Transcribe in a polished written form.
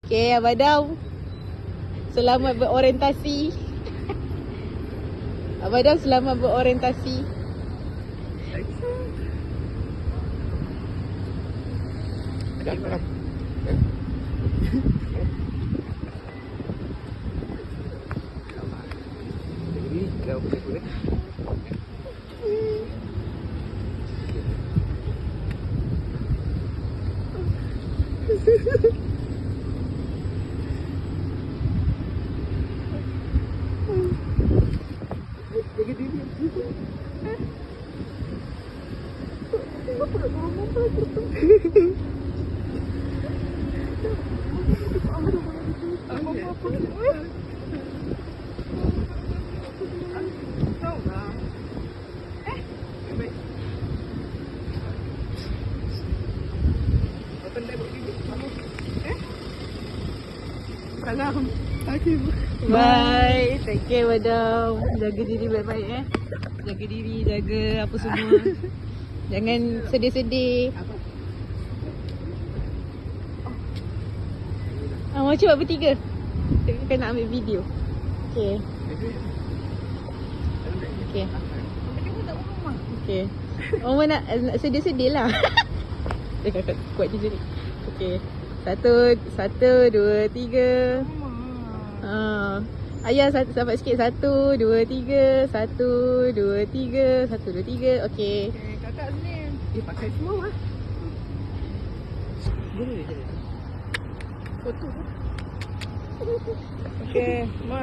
Okay, Abang Dam. Selamat berorientasi. Abang Dam selamat berorientasi. Salam. Okay. Bye. Take care, Abang Dam. Jaga diri baik-baik Jaga diri, jaga apa semua. Jangan sedih-sedih. Macam buat bertiga. Kita nak ambil video. Okay. Okay. Okay. Mama nak sedih-sedih lah. Kuat je ni. Okay. Satu, dua, tiga. Ayah sampai sikit. 1, 2, 3. 1, 2, 3. 1, 2, 3. Okay. Kakak sini. Pakai semua lah. Boleh. Foto. Okay, Mas.